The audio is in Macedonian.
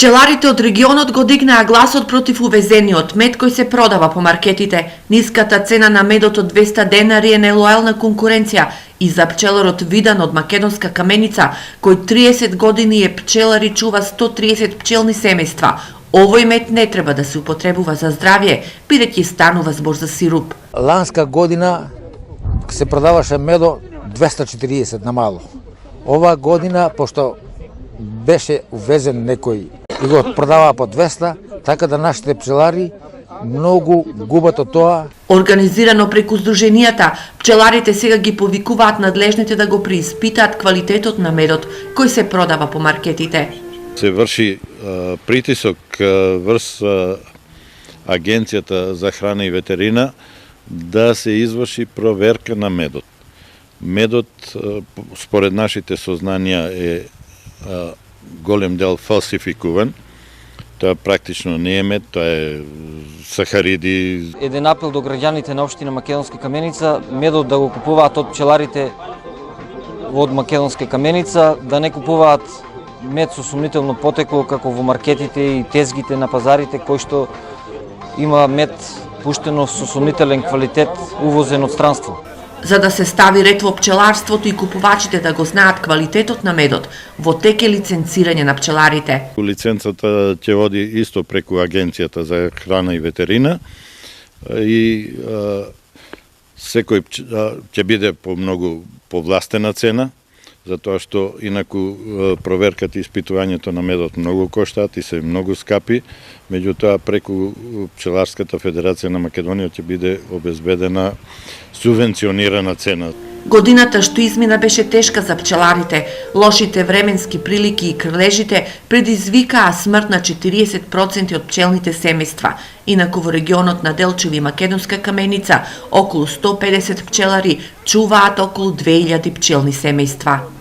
Пчеларите од регионот го дигнаа гласот против увезениот мед кој се продава по маркетите. Ниската цена на медот од 200 денари е нелојална конкуренција и за пчеларот Видан од Македонска Каменица, кој 30 години е пчелар и чува 130 пчелни семејства. Овој мед не треба да се употребува за здравје, бидејќи станува збор за сируп. Ланска година се продаваше медо 240 на мало. Ова година, пошто беше увезен некој и го продава по 200, така да нашите пчелари многу губат од тоа. Организирано преку здруженијата, пчеларите сега ги повикуваат надлежните да го преиспитаат квалитетот на медот кој се продава по маркетите. Се врши притисок врз Агенцијата за храна и ветерина да се изврши проверка на медот. Медот, според нашите сознанија, е голем дел фалсификуван. Тоа практично не е мед, тоа е сахариди. Еден апел до граѓаните на општина Македонска Каменица, медот да го купуваат од пчеларите од Македонска Каменица, да не купуваат мед со сумнително потекло како во маркетите и тезгите на пазарите, кој што има мед пуштено со сумнителен квалитет, увозен од странство. За да се стави ред во пчеларството и купувачите да го знаат квалитетот на медот, во тек е лиценцирање на пчеларите. Лиценцата ќе води исто преку Агенцијата за храна и ветерина и секој ќе биде по многу повластена цена, затоа што инаку проверката и испитувањето на медот многу коштаат и се многу скапи, меѓутоа преку Пчеларската федерација на Македонија ќе биде обезбедена субвенционирана цена. Годината што измина беше тешка за пчеларите. Лошите временски прилики и крлежите предизвикаа смрт на 40% од пчелните семејства. Инаку во регионот на Делчеви и Македонска Каменица околу 150 пчелари чуваат околу 2000 пчелни семејства.